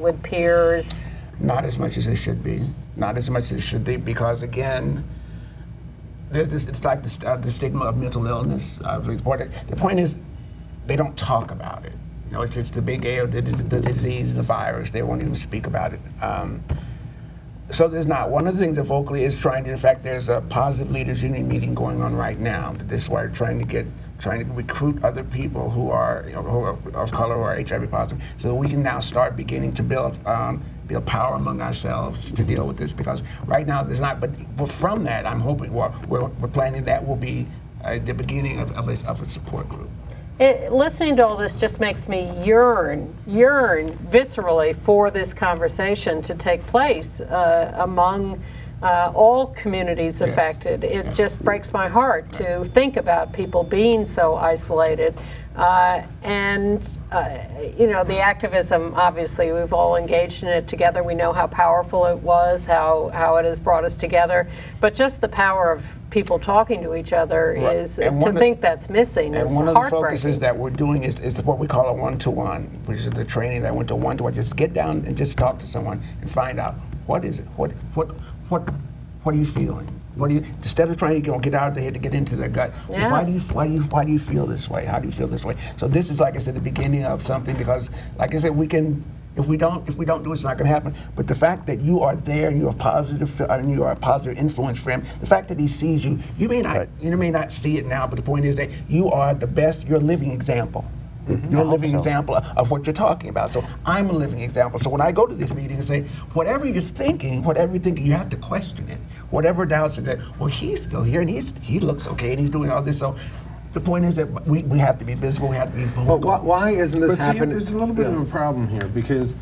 with peers? Not as much as it should be. Not as much as it should be, because again, it's like the stigma of mental illness. The point is, they don't talk about it. It's just the big A, the disease, the virus. They won't even speak about it. So there's not. One of the things that Vocally is trying to, in fact, there's a positive leaders union meeting going on right now. This is why we're trying to recruit other people who are, who are of color, who are HIV positive, so that we can now start beginning to build build power among ourselves to deal with this, because right now there's not. But from that, I'm hoping we're planning that will be the beginning of a support group. Listening to all this just makes me yearn viscerally for this conversation to take place among all communities affected. It just breaks my heart to think about people being so isolated. The activism, obviously, we've all engaged in it together. We know how powerful it was, how it has brought us together. But just the power of people talking to each other is, to think that's missing is heartbreaking. And one of the focuses that we're doing is what we call a one-to-one, which is the training that went to one-to-one. Just get down and just talk to someone and find out, what is it? What are you feeling? Instead of trying to get out of the head to get into their gut, yes. why do you feel this way? How do you feel this way? So this is, like I said, the beginning of something, because, like I said, we can. If we don't do it, it's not going to happen. But the fact that you are there and you are positive and you are a positive influence for him, the fact that he sees you, you may not see it now, but the point is that you are the best. You're a living example. Mm-hmm. You're a living example of what you're talking about. So I'm a living example. So when I go to this meeting and say, whatever you're thinking, you have to question it. Whatever doubts are that, well, he's still here and he looks okay and he's doing all this. So the point is that we have to be visible. We have to be vocal. Well, Why isn't this happening? There's a little bit of a problem here, because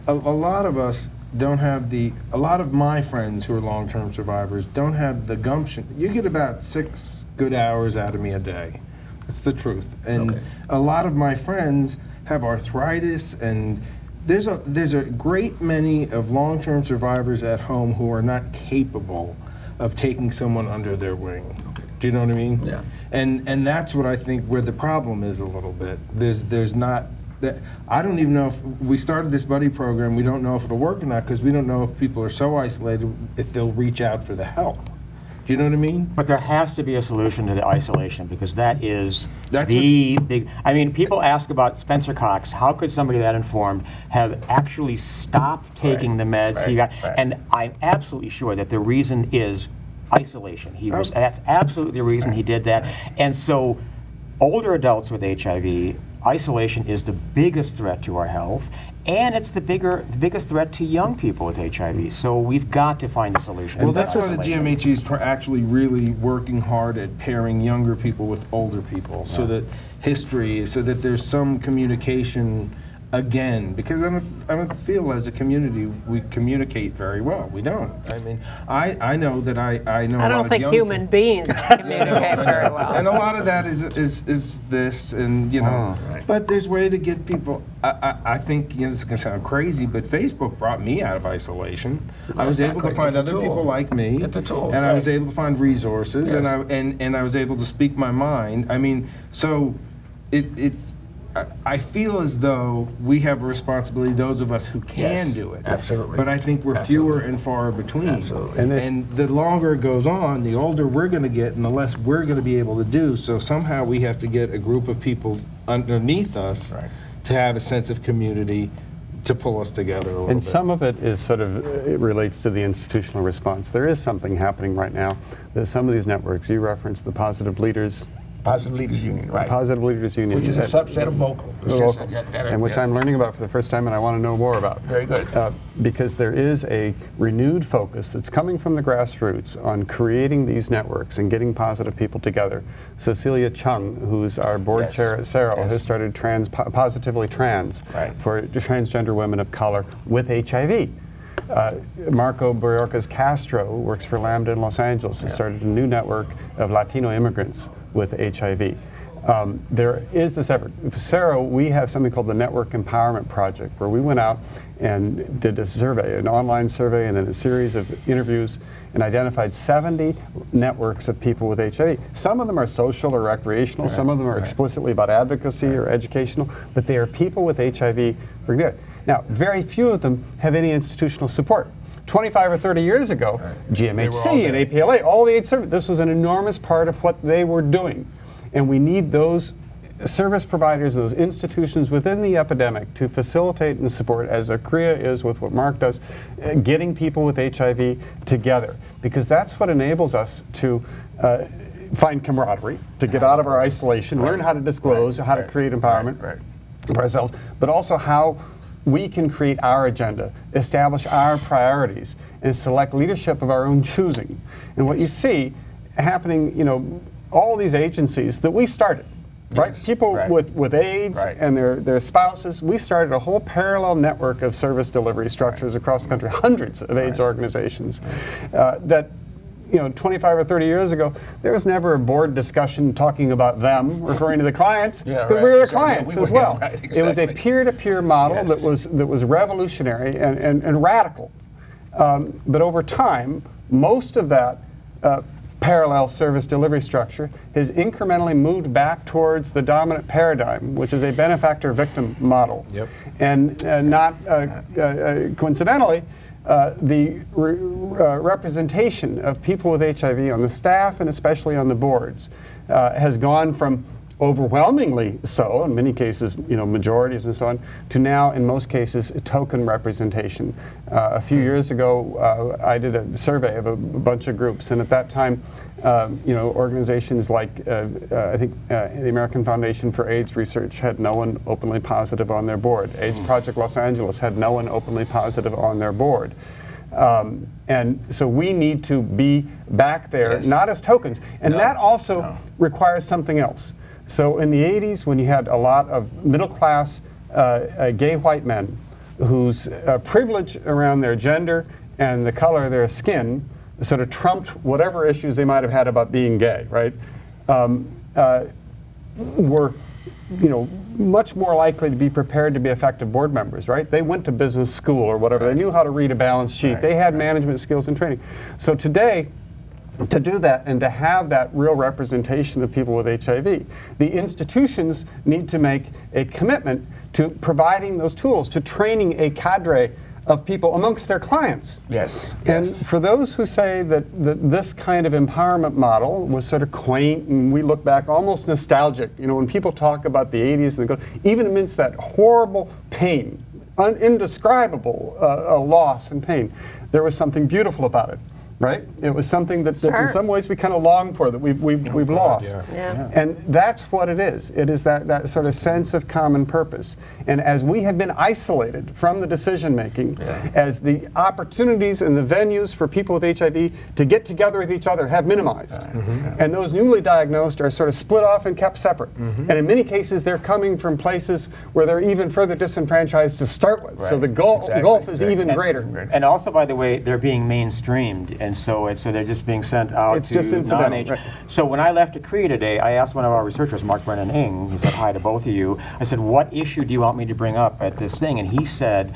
a lot of us don't have a lot of my friends who are long-term survivors don't have the gumption. You get about 6 good hours out of me a day. It's the truth. And a lot of my friends have arthritis, and there's a great many of long-term survivors at home who are not capable of taking someone under their wing. Do you know what I mean? Yeah. And that's what I think where the problem is a little bit. There's not. I don't even know if we started this buddy program. We don't know if it'll work or not, because we don't know if people are so isolated if they'll reach out for the help. Do you know what I mean? But there has to be a solution to the isolation, because that's the big. I mean, people ask about Spencer Cox. How could somebody that informed have actually stopped taking the meds he got? And I'm absolutely sure that the reason is isolation. That's absolutely the reason he did that. And so, older adults with HIV, isolation is the biggest threat to our health, and it's the biggest threat to young people with HIV. So we've got to find a solution. Well, that's why the GMHE is actually really working hard at pairing younger people with older people, so that there's some communication again, because I don't feel as a community we communicate very well. We don't. I mean, I know that I know. I don't think human beings communicate very well. And a lot of that is this, and but there's a way to get people. I think it's gonna sound crazy, but Facebook brought me out of isolation. I was able to find other people like me. It's a tool, and I was able to find resources, and I was able to speak my mind. I mean, so it's. I feel as though we have a responsibility, those of us who can do it. Absolutely. But I think we're fewer and far between. Absolutely. And the longer it goes on, the older we're going to get and the less we're going to be able to do. So somehow we have to get a group of people underneath us to have a sense of community to pull us together a little bit. And some of it is it relates to the institutional response. There is something happening right now that some of these networks, you referenced the Positive Leaders Union, right? Positive Leaders Union, which is a subset of Vocal, and which I'm learning about for the first time, and I want to know more about. Very good. Because there is a renewed focus that's coming from the grassroots on creating these networks and getting positive people together. Cecilia Chung, who's our board chair at CERO, has started Positively Trans for transgender women of color with HIV. Marco Boriorcas Castro, who works for Lambda in Los Angeles, has started a new network of Latino immigrants with HIV. There is this effort. For CERO, we have something called the Network Empowerment Project, where we went out and did a survey, an online survey, and then a series of interviews, and identified 70 networks of people with HIV. Some of them are social or recreational, some of them are explicitly about advocacy or educational, but they are people with HIV. Now, very few of them have any institutional support. 25 or 30 years ago, GMHC and APLA, all the AIDS service, this was an enormous part of what they were doing. And we need those service providers, those institutions within the epidemic to facilitate and support, as ACREA is with what Mark does, getting people with HIV together. Because that's what enables us to find camaraderie, to get out of our isolation, learn how to disclose, how to create empowerment for ourselves, but also how we can create our agenda, establish our priorities, and select leadership of our own choosing. And what you see happening, all these agencies that we started, right? People with AIDS and their spouses, we started a whole parallel network of service delivery structures across the country, hundreds of AIDS organizations that 25 or 30 years ago, there was never a board discussion talking about them, referring to the clients, but we were the clients as well. Exactly. It was a peer-to-peer model that was revolutionary and radical. But over time, most of that parallel service delivery structure has incrementally moved back towards the dominant paradigm, which is a benefactor-victim model. Yep. And not coincidentally, the representation of people with HIV on the staff and especially on the boards has gone from overwhelmingly so, in many cases, majorities and so on, to now, in most cases, token representation. A few years ago, I did a survey of a bunch of groups, and at that time, organizations like, I think, the American Foundation for AIDS Research had no one openly positive on their board. AIDS Project Los Angeles had no one openly positive on their board. And so we need to be back there, not as tokens. And that also requires something else. So in the 80s, when you had a lot of middle-class gay white men whose privilege around their gender and the color of their skin sort of trumped whatever issues they might have had about being gay, right, were much more likely to be prepared to be effective board members, right? They went to business school or whatever. They knew how to read a balance sheet. They had management skills and training. So today, to do that and to have that real representation of people with HIV, the institutions need to make a commitment to providing those tools, to training a cadre of people amongst their clients. Yes. And for those who say that this kind of empowerment model was sort of quaint and we look back almost nostalgic, when people talk about the 80s and they go, even amidst that horrible pain, indescribable loss and pain, there was something beautiful about it. Right? It was something that in some ways we kind of long for, that we've lost. And that's what it is. It is that sort of sense of common purpose. And as we have been isolated from the decision making, as the opportunities and the venues for people with HIV to get together with each other have minimized, and those newly diagnosed are sort of split off and kept separate. And in many cases, they're coming from places where they're even further disenfranchised to start with. So the gulf is even greater. And also, by the way, they're being mainstreamed. And so they're just being sent out it's to just incidental, non-age. right. So when I left Decree today, I asked one of our researchers, Mark Brennan Ing, he said hi to both of you. I said, what issue do you want me to bring up at this thing? And he said,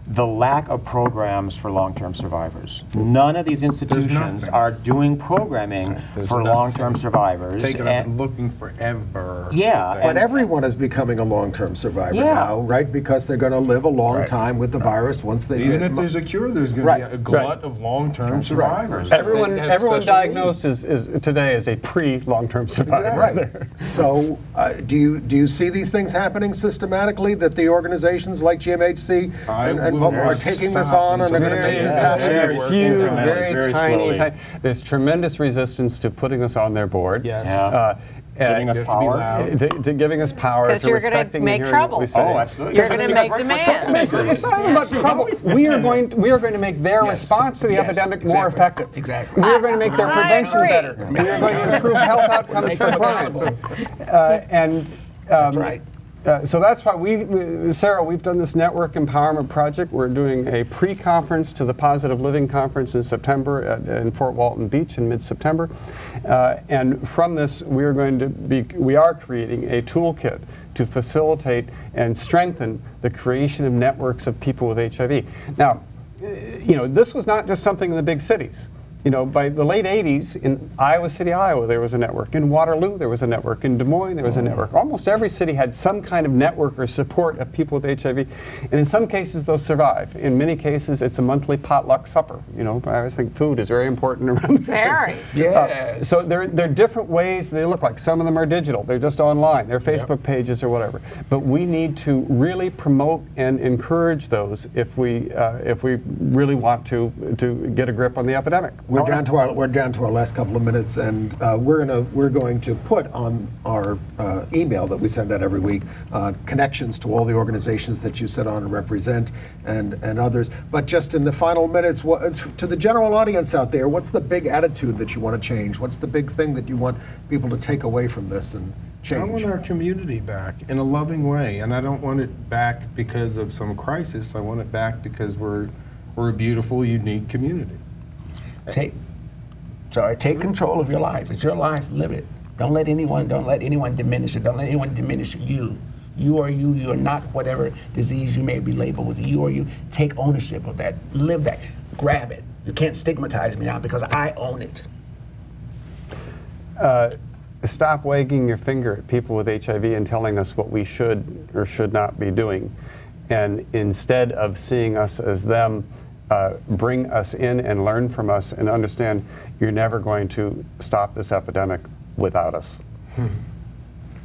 the lack of programs for long-term survivors. None of these institutions are doing programming for long-term survivors. Taking and looking forever. But everyone is becoming a long-term survivor now, right? Because they're going to live a long time with the virus once they Even if there's a cure, there's going to be a glut of long-term survivors. Everyone diagnosed today is a pre-long-term survivor. Right. So do you see these things happening systematically, that the organizations like GMHC are taking this on and are going to make this happen? Very few, very tiny. There's tremendous resistance to putting this on their board. Giving us power. To giving us power. Because you're going to make trouble. You're going to make demands. It's not about trouble. We are going to make their response to the epidemic more effective. Exactly. We are going to make their prevention better. We are going to improve health outcomes for clients. That's right. So that's why Sarah, we've done this network empowerment project. We're doing a pre-conference to the Positive Living Conference in September in Fort Walton Beach in mid-September. And from this, we are creating a toolkit to facilitate and strengthen the creation of networks of people with HIV. Now, this was not just something in the big cities. By the late 80s, in Iowa City, Iowa, there was a network. In Waterloo, there was a network. In Des Moines, there was a network. Almost every city had some kind of network or support of people with HIV. And in some cases, those survive. In many cases, it's a monthly potluck supper. I always think food is very important around these things. Yes. So there are different ways they look like. Some of them are digital. They're just online. They're Facebook pages or whatever. But we need to really promote and encourage those if we really want to get a grip on the epidemic. We're down to our last couple of minutes, and we're going to put on our email that we send out every week connections to all the organizations that you sit on and represent, and others. But just in the final minutes, to the general audience out there, what's the big attitude that you want to change? What's the big thing that you want people to take away from this and change? I want our community back in a loving way, and I don't want it back because of some crisis. I want it back because we're a beautiful, unique community. Take control of your life. It's your life. Live it. Don't let anyone diminish it. Don't let anyone diminish you. You are you. You are not whatever disease you may be labeled with. You are you. Take ownership of that. Live that. Grab it. You can't stigmatize me now because I own it. Stop wagging your finger at people with HIV and telling us what we should or should not be doing. And instead of seeing us as them, bring us in and learn from us and understand you're never going to stop this epidemic without us.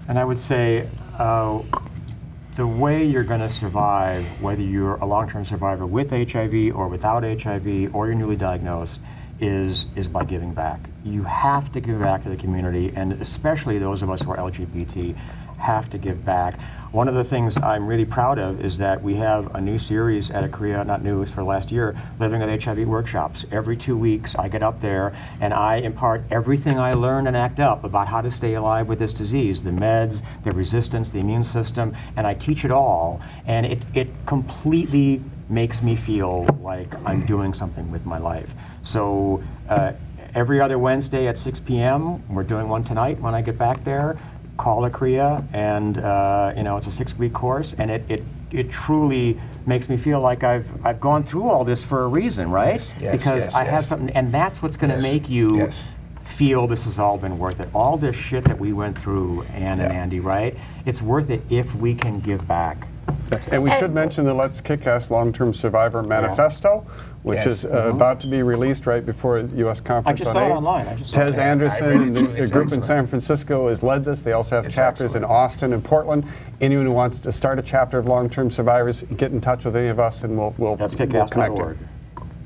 And I would say the way you're going to survive, whether you're a long-term survivor with HIV or without HIV or you're newly diagnosed, is by giving back. You have to give back to the community, and especially those of us who are LGBT have to give back. One of the things I'm really proud of is that we have a new series at Korea, not new, it's for last year, Living with HIV workshops. Every 2 weeks I get up there and I impart everything I learned and ACT UP about how to stay alive with this disease, the meds, the resistance, the immune system, and I teach it all, and it completely makes me feel like I'm doing something with my life. So every other Wednesday at 6 p.m., we're doing one tonight when I get back there. Call a Korea, and it's a 6-week course, and it truly makes me feel like I've gone through all this for a reason, right? Yes, because yes, I yes. have something, and that's what's going to make you feel this has all been worth it. All this shit that we went through, Ann and Andy, right? It's worth it if we can give back. And we should mention the Let's Kick-Ass Long-Term Survivor Manifesto, which is about to be released right before the U.S. Conference on AIDS. I just saw it online. I just saw Tez it. Anderson, the group in San Francisco, has led this. They also have chapters in Austin and Portland. Anyone who wants to start a chapter of long-term survivors, get in touch with any of us, and we'll connect you.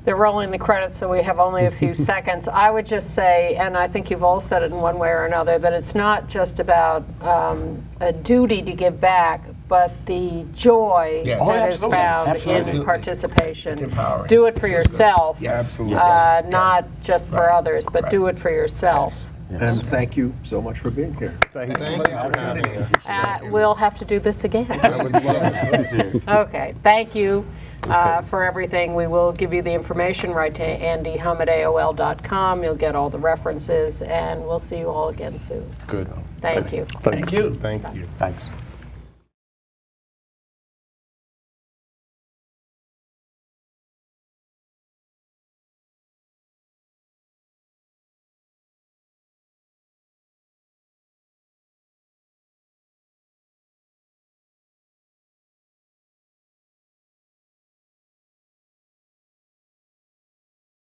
They're rolling the credits, so we have only a few seconds. I would just say, and I think you've all said it in one way or another, that it's not just about a duty to give back, but the joy that is found in participation. It's empowering. Do it for yourself, Absolutely. not just for others, but do it for yourself. Yes. And thank you so much for being here. Thanks. We'll have to do this again. Okay, thank you. For everything. We will give you the information. Write to andyhum@aol.com. You'll get all the references, and we'll see you all again soon. Good. Thank you. Thank you. Thank you. Thanks.